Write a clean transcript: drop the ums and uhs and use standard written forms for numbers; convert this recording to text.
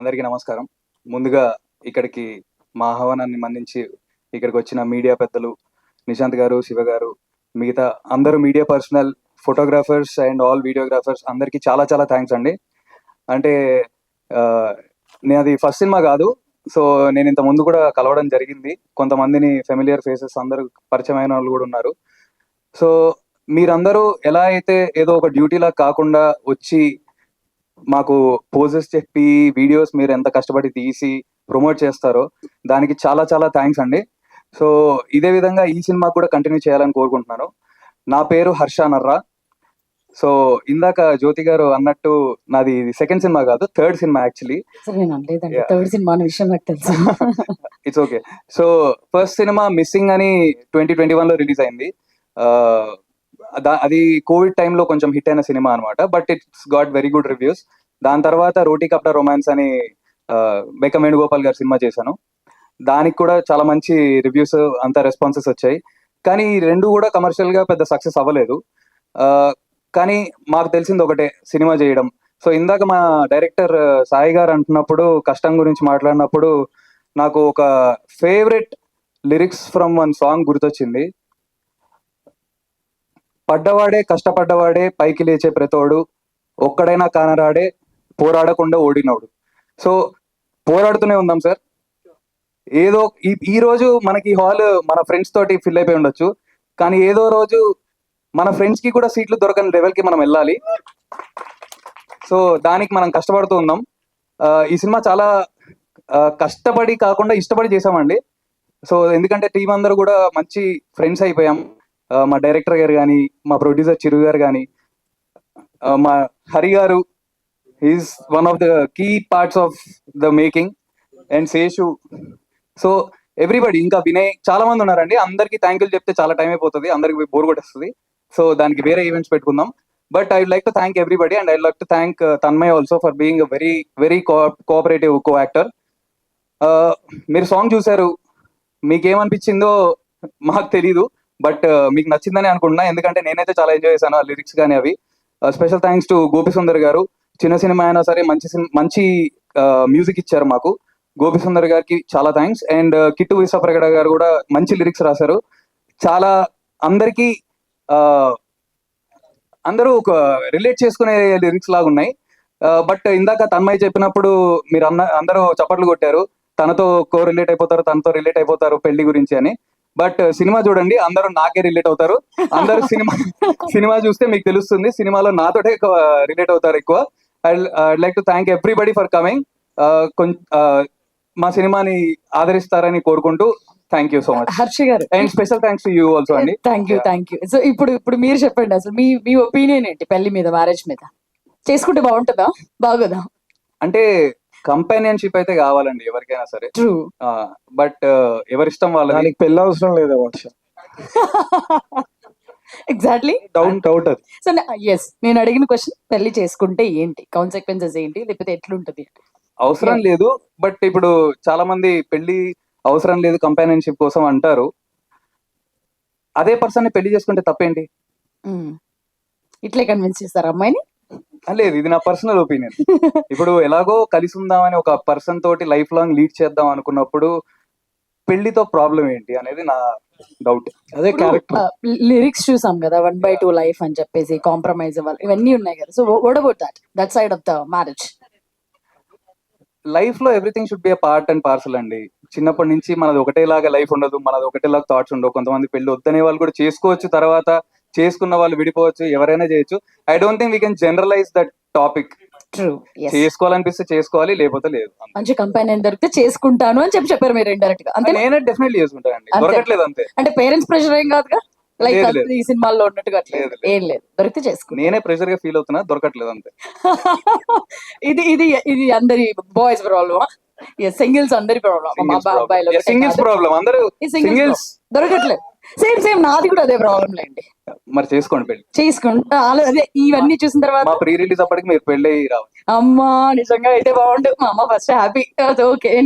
అందరికీ నమస్కారం. ముందుగా ఇక్కడికి మా ఆహ్వానాన్ని మన్నించి ఇక్కడికి వచ్చిన మీడియా పెద్దలు నిశాంత్ గారు, శివ గారు, మిగతా అందరూ media personal, photographers and all videographers అందరికీ చాలా చాలా థ్యాంక్స్ అండి. అంటే నేనది ఫస్ట్ సినిమా కాదు. సో నేను ఇంత ముందు కూడా కలవడం జరిగింది. కొంతమందిని ఫెమిలియర్ ఫేసెస్ అందరూ పరిచయమైన వాళ్ళు కూడా ఉన్నారు. సో మీరందరూ ఎలా అయితే ఏదో ఒక డ్యూటీలా కాకుండా వచ్చి మాకు పోజెస్ చెప్పి వీడియోస్ మీరు ఎంత కష్టపడి తీసి ప్రమోట్ చేస్తారో దానికి చాలా చాలా థ్యాంక్స్ అండి. సో ఇదే విధంగా ఈ సినిమా కూడా కంటిన్యూ చేయాలని కోరుకుంటున్నాను. నా పేరు హర్ష నర్రా. సో ఇందాక జ్యోతి గారు అన్నట్టు నాది సెకండ్ సినిమా కాదు, third cinema actually. Third cinema అనే విషయం నాకు తెలుసు. It's okay. So first cinema missing అని 2021లో రిలీజ్ అయింది. అది కోవిడ్ టైంలో కొంచెం హిట్ అయిన సినిమా అనమాట. But it's got very good reviews. దాని తర్వాత రోటీ కప్టా రొమాన్స్ అని బెక్కం వేణుగోపాల్ గారి సినిమా చేశాను. దానికి కూడా చాలా మంచి రివ్యూస్ అంత రెస్పాన్సెస్ వచ్చాయి. కానీ ఈ రెండు కూడా కమర్షియల్ గా పెద్ద సక్సెస్ అవ్వలేదు. కానీ మాకు తెలిసింది ఒకటే, సినిమా చేయడం. సో ఇందాక మా డైరెక్టర్ సాయి గారు అంటున్నప్పుడు కష్టం గురించి మాట్లాడినప్పుడు నాకు ఒక favourite lyrics from one song గుర్తొచ్చింది. పడ్డవాడే కష్టపడ్డవాడే పైకి లేచే ప్రతోడు, ఒక్కడైనా కానరాడే పోరాడకుండా ఓడినోడు. సో పోరాడుతూనే ఉందాం సార్. ఏదో ఈ రోజు మనకి హాల్ మన ఫ్రెండ్స్ తోటి ఫిల్ అయిపోయి ఉండొచ్చు, కానీ ఏదో రోజు మన ఫ్రెండ్స్ కి కూడా సీట్లు దొరకని లెవెల్కి మనం వెళ్ళాలి. సో దానికి మనం కష్టపడుతూ ఉందాం. ఈ సినిమా చాలా కష్టపడి కాకుండా ఇష్టపడి చేసామండి. సో ఎందుకంటే టీం అందరూ కూడా మంచి ఫ్రెండ్స్ అయిపోయాం. మా డైరెక్టర్ గారు కానీ, మా ప్రొడ్యూసర్ చిరు గారు కానీ, మా Hari garu is one of the key parts of the making, and Seshu. So everybody, ఇంకా వినయ్, చాలా మంది ఉన్నారండి. అందరికి థ్యాంక్ చెప్తే చాలా టైం అయిపోతుంది, అందరికి బోర్ కొట్టేస్తుంది. సో దానికి వేరే ఈవెంట్స్ పెట్టుకుందాం. But I like to thank everybody and I like to thank Tanmay also for being very very cooperative co actor. మీరు సాంగ్ చూసారు, మీకేమనిపించిందో మాకు తెలీదు, బట్ మీకు నచ్చిందని అనుకుంటున్నా. ఎందుకంటే నేనైతే చాలా ఎంజాయ్ చేశాను ఆ లిరిక్స్ కానీ అవి. Special thanks to Gopi Sundar గారు. చిన్న సినిమా అయినా సరే మంచి మ్యూజిక్ ఇచ్చారు మాకు. గోపి సుందర్ గారికి చాలా థ్యాంక్స్. అండ్ కిట్టు విశ్వప్రగడ గారు కూడా మంచి లిరిక్స్ రాశారు. చాలా అందరికీ అందరూ ఒక రిలేట్ చేసుకునే లిరిక్స్ లాగా ఉన్నాయి. బట్ ఇందాక తన్మయ్ చెప్పినప్పుడు మీరు అందరూ చప్పట్లు కొట్టారు, తనతో రిలేట్ అయిపోతారు, తనతో రిలేట్ అయిపోతారు పెళ్లి గురించి అని. బట్ సినిమా చూడండి, అందరూ నాకే రిలేట్ అవుతారు. అందరూ సినిమా చూస్తే మీకు తెలుస్తుంది, సినిమాలో నాతోటే రిలేట్ అవుతారు ఎక్కువ. I like to thank everybody for coming. మా సినిమాని ఆదరిస్తారని కోరుకుంటూ thank you so much. Harsha garu, and special thanks to you also అండి. Thank you. సో ఇప్పుడు మీరు చెప్పండి, అసలు మీ ఒపీనియన్ ఏంటి పెళ్లి మీద, మ్యారేజ్ మీద? చేసుకుంటే బాగుంటుందా, బాగోదా? అంటే కంపానియన్షిప్ అయితే కావాలండి ఎవరికైనా సరే. ట్రూ. బట్ ఎవరిష్టం వాళ్ళకి. పెళ్ళి అవసరం లేదా వర్ష? ఎగ్జాక్ట్లీ. డౌట్ అది. సో ఎస్, నేను అడిగిన క్వశ్చన్, పెళ్లి చేసుకుంటే ఏంటి కాన్సిక్వెన్సెస్ ఏంటి, లేకపోతే ఎట్లుంటది? అవసరం లేదు, బట్ ఇప్పుడు చాలా మంది పెళ్లి అవసరం లేదు కంపానియన్షిప్ కోసం అంటారు. అదే పర్సన్ ని పెళ్లి చేసుకుంటే తప్పేంటి? ఇట్లే కన్విన్స్ చేస్తారు అమ్మాయిని? లేదు, ఇది నా పర్సనల్ ఒపీనియన్. ఇప్పుడు ఎలాగో కలిసి ఉందామని ఒక పర్సన్ తోటి లైఫ్ లాంగ్ లీడ్ చేద్దాం అనుకున్నప్పుడు పెళ్లితో ప్రాబ్లం ఏంటి అనేది నా డౌట్. అదే క్యారెక్టర్. లిరిక్స్ చూసాం కదా, 1/2 లైఫ్ అని చెప్పేసి, కాంప్రమైజ్ అవ్వాలి, ఇవన్నీ ఉన్నాయి కదా. So what about that side of the marriage? Life లో everything should be a part and parcel అండి. చిన్నప్పటి నుంచి మనది ఒకటేలాగా లైఫ్ ఉండదు, మనది ఒకటేలాగా థాట్స్ ఉండవు. కొంతమంది పెళ్లి వద్దనే వాళ్ళు కూడా చేసుకోవచ్చు, తర్వాత చేసుకున్న వాళ్ళు విడిపోవచ్చు, ఎవరైనా చేయొచ్చు. I don't think we can generalize that topic. True. చేసుకోవాలనిపిస్తే చేసుకోవాలి, లేకపోతే లేదు. మంచి కంపెనీ దొరికితే చేసుకుంటాను అని చెప్పారు మీరు ఇండైరెక్ట్ గా. అంతే, నేనే డెఫినెట్లీ చేసుకుంటానండి. దొరకట్లేదు అంతే. అంటే పేరెంట్స్ ప్రెషర్ ఏం కాదుగా, లైక్ ఈ సినిమాల్లో ఉన్నట్టుగా ఏం లేదు, దొరికితే చేసుకుంటా. నేనే ప్రెషర్ గా ఫీల్ అవుతున్నా, దొరకట్లేదు అంతే. ఇది ఇది ఇది అందరి బాయ్స్ ప్రాబ్లమా? సింగిల్స్ అందరి ప్రాబ్లమ్. సింగిల్స్ ప్రాబ్లం, అందరూ సింగిల్స్ దొరకట్లేదు. సేమ్ నాది కూడా అదే ప్రాబ్లం లేండి. మరి చేసుకోండి పెళ్లి, చేసుకుంటా. అదే ఇవన్నీ చూసిన తర్వాత మా ప్రీ రిలీజ్ అప్పటికి మీరు పెళ్లి రావాలి. అమ్మా నిజంగా అయితే బాగుండు, మా అమ్మ ఫస్ట్ హ్యాపీ. ఓకే.